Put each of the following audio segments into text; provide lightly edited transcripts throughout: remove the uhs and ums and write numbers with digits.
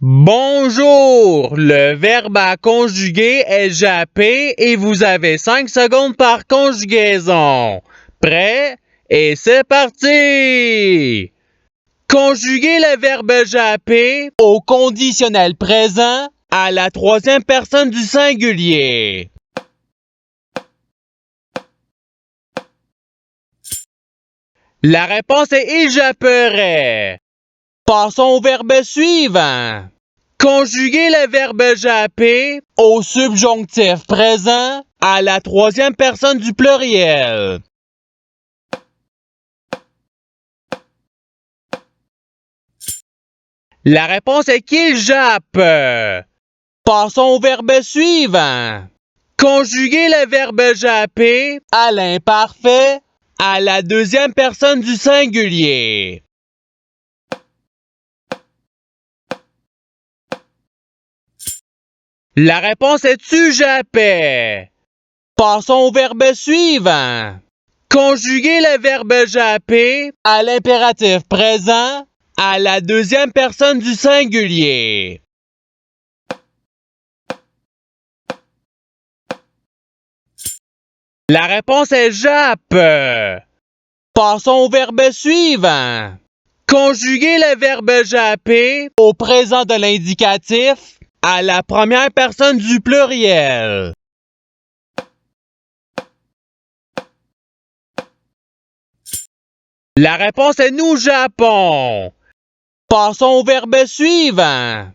Bonjour! Le verbe à conjuguer est jappé et vous avez 5 secondes par conjugaison. Prêt? Et c'est parti! Conjuguez le verbe japper au conditionnel présent à la troisième personne du singulier. La réponse est il japperait. Passons au verbe suivant. Conjuguez le verbe japper au subjonctif présent à la troisième personne du pluriel. La réponse est qu'il jappe. Passons au verbe suivant. Conjuguez le verbe japper à l'imparfait à la deuxième personne du singulier. La réponse est tu jappais. Passons au verbe suivant. Conjuguez le verbe japper à l'impératif présent à la deuxième personne du singulier. La réponse est jappe. Passons au verbe suivant. Conjuguez le verbe japper au présent de l'indicatif à la première personne du pluriel. La réponse est nous jappons. Passons au verbe suivant.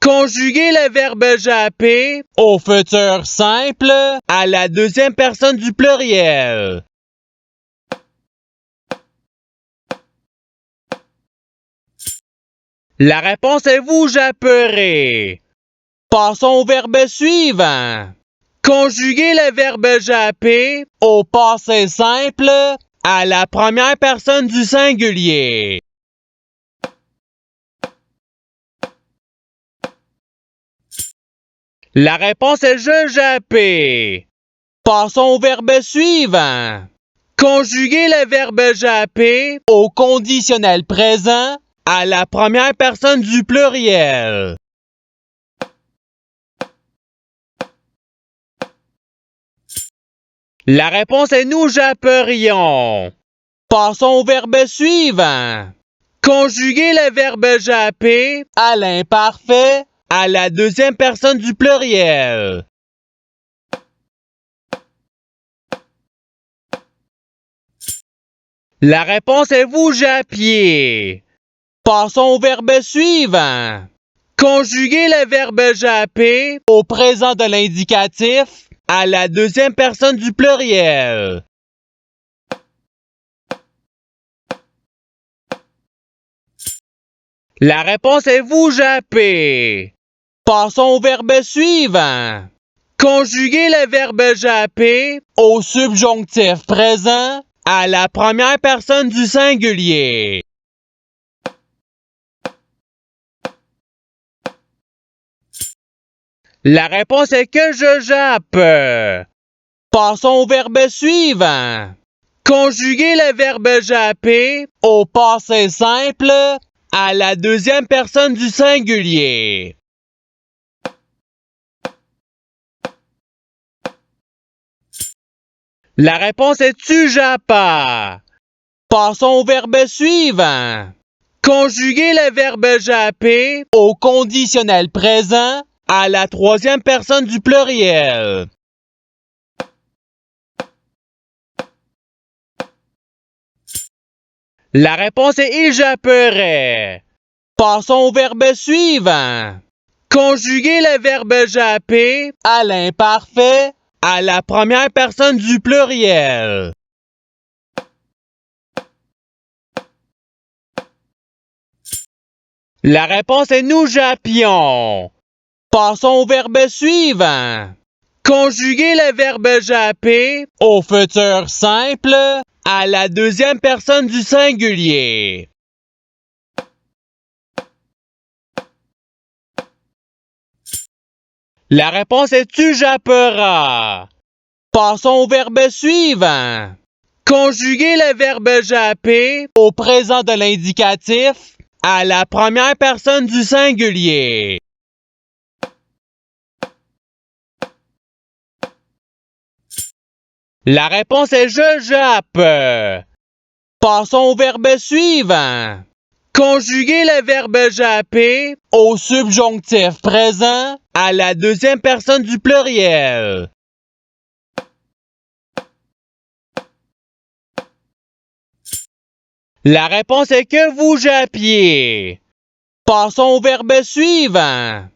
Conjuguez le verbe japper au futur simple à la deuxième personne du pluriel. La réponse est vous japperez. Passons au verbe suivant. Conjuguez le verbe japper au passé simple à la première personne du singulier. La réponse est je japper. Passons au verbe suivant. Conjuguez le verbe japper au conditionnel présent à la première personne du pluriel. La réponse est nous japperions. Passons au verbe suivant. Conjuguez le verbe japper à l'imparfait à la deuxième personne du pluriel. La réponse est vous jappiez. Passons au verbe suivant. Conjuguez le verbe japper au présent de l'indicatif à la deuxième personne du pluriel. La réponse est vous jappez. Passons au verbe suivant. Conjuguez le verbe japper au subjonctif présent à la première personne du singulier. La réponse est que je jappe. Passons au verbe suivant. Conjuguez le verbe japper au passé simple à la deuxième personne du singulier. La réponse est tu jappas. Passons au verbe suivant. Conjuguez le verbe japper au conditionnel présent à la troisième personne du pluriel. La réponse est il japperait. Passons au verbe suivant. Conjuguez le verbe japper à l'imparfait à la première personne du pluriel. La réponse est nous jappions. Passons au verbe suivant. Conjuguez le verbe japper au futur simple à la deuxième personne du singulier. La réponse est tu japperas. Passons au verbe suivant. Conjuguez le verbe japper au présent de l'indicatif à la première personne du singulier. La réponse est je jappe. Passons au verbe suivant. Conjuguer le verbe japper au subjonctif présent à la deuxième personne du pluriel. La réponse est que vous jappiez. Passons au verbe suivant.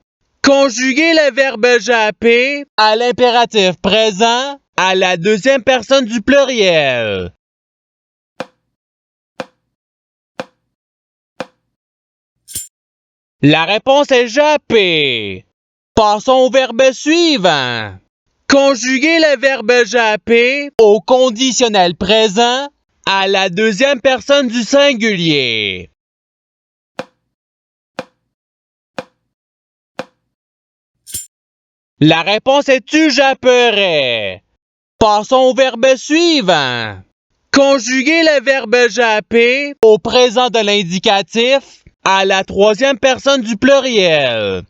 Conjuguer le verbe japper à l'impératif présent à la deuxième personne du pluriel. La réponse est japper. Passons au verbe suivant. Conjuguer le verbe japper au conditionnel présent à la deuxième personne du singulier. La réponse est tu japperais. Passons au verbe suivant. Conjuguer le verbe japper au présent de l'indicatif à la troisième personne du pluriel.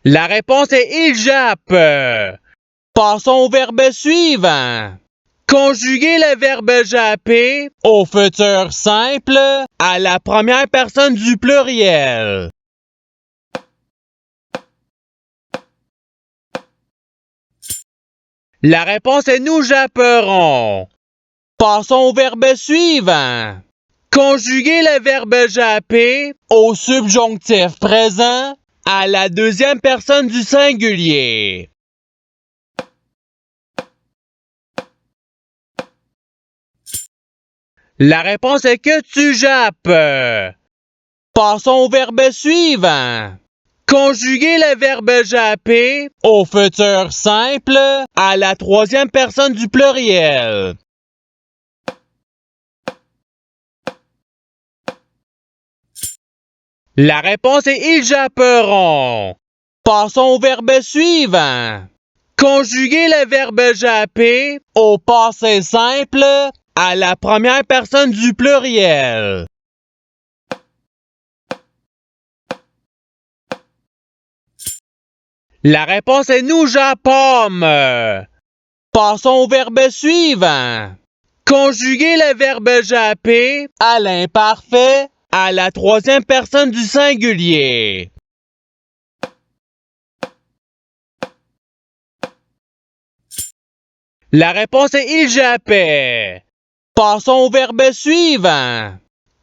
La réponse est il jappe. Passons au verbe suivant. Conjuguer le verbe japper au futur simple à la première personne du pluriel. La réponse est nous japperons. Passons au verbe suivant. Conjuguer le verbe japper au subjonctif présent à la deuxième personne du singulier. La réponse est que tu jappes. Passons au verbe suivant. Conjuguer le verbe japper au futur simple à la troisième personne du pluriel. La réponse est ils japperont. Passons au verbe suivant. Conjuguer le verbe japper au passé simple à la première personne du pluriel. La réponse est nous jappâmes. Passons au verbe suivant. Conjuguer le verbe japper à l'imparfait à la troisième personne du singulier. La réponse est il jappait. Passons au verbe suivant.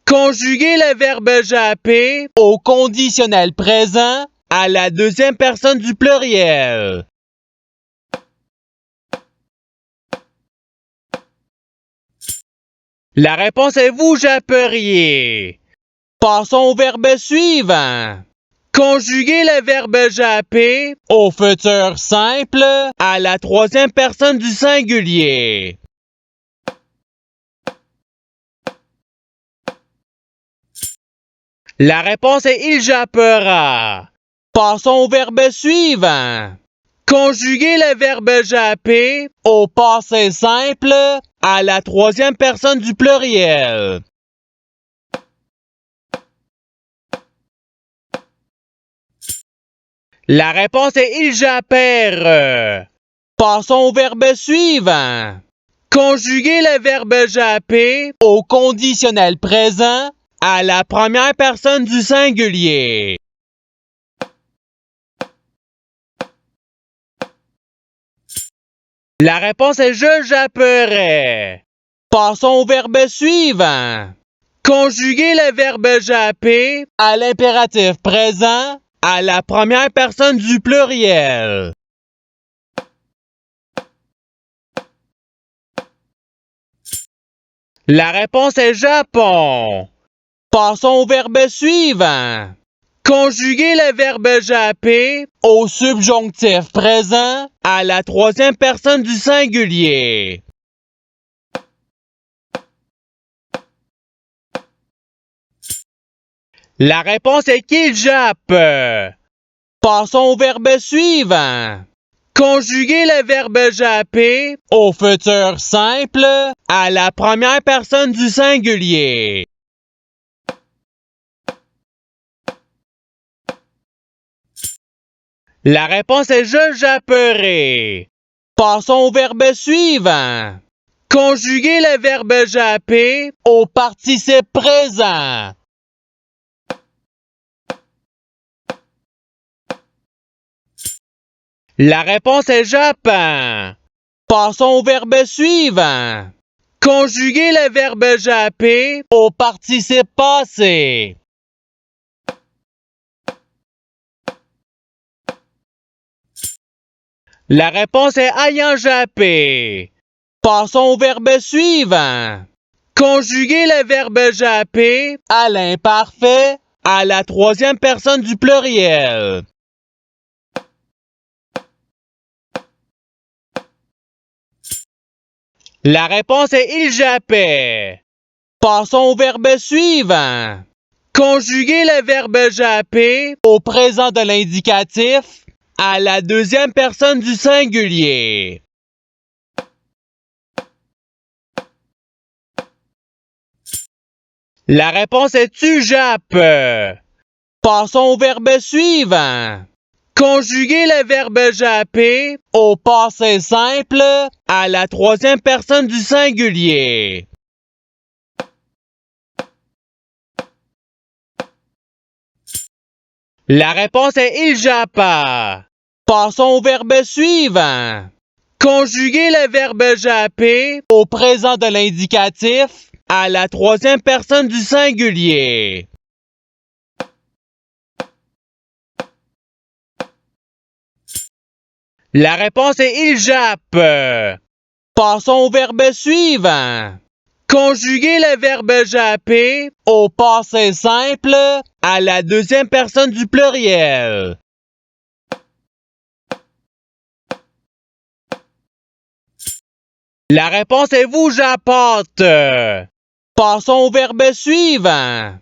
Conjuguer le verbe japper au conditionnel présent à la deuxième personne du pluriel. La réponse est vous japperiez. Passons au verbe suivant. Conjuguer le verbe japper au futur simple à la troisième personne du singulier. La réponse est il jappera. Passons au verbe suivant. Conjuguer le verbe japper au passé simple à la troisième personne du pluriel. La réponse est il jappèrent. Passons au verbe suivant. Conjuguer le verbe japper au conditionnel présent à la première personne du singulier. La réponse est je japperais. Passons au verbe suivant. Conjuguer le verbe japper à l'impératif présent à la première personne du pluriel. La réponse est Japon. Passons au verbe suivant. Conjuguer le verbe japper au subjonctif présent à la troisième personne du singulier. La réponse est qu'il jappe. Passons au verbe suivant. Conjuguez le verbe japper au futur simple à la première personne du singulier. La réponse est je japperai. Passons au verbe suivant. Conjuguez le verbe japper au participe présent. La réponse est jappant. Passons au verbe suivant. Conjuguez le verbe japper au participe passé. La réponse est ayant jappé. Passons au verbe suivant. Conjuguez le verbe japper à l'imparfait à la troisième personne du pluriel. La réponse est il jappait. Passons au verbe suivant. Conjuguez le verbe japper au présent de l'indicatif à la deuxième personne du singulier. La réponse est tu jappes. Passons au verbe suivant. Conjuguez le verbe japper au passé simple à la troisième personne du singulier. La réponse est il jappa. Passons au verbe suivant. Conjuguez le verbe japper au présent de l'indicatif à la troisième personne du singulier. La réponse est il jappe. Passons au verbe suivant. Conjuguez le verbe japper au passé simple à la deuxième personne du pluriel. La réponse est vous jappates. Passons au verbe suivant.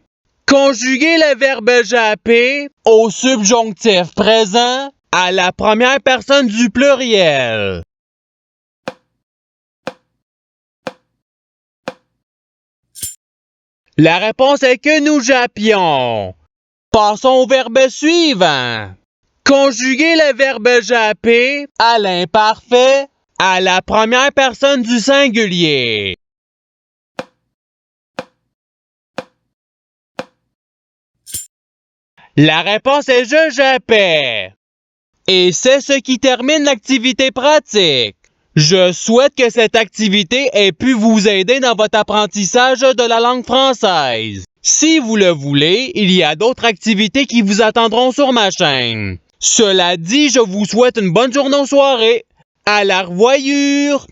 Conjuguez le verbe japper au subjonctif présent à la première personne du pluriel. La réponse est que nous jappions. Passons au verbe suivant. Conjuguez le verbe japper à l'imparfait à la première personne du singulier. La réponse est je jappais. Et c'est ce qui termine l'activité pratique. Je souhaite que cette activité ait pu vous aider dans votre apprentissage de la langue française. Si vous le voulez, il y a d'autres activités qui vous attendront sur ma chaîne. Cela dit, je vous souhaite une bonne journée ou soirée. À la revoyure!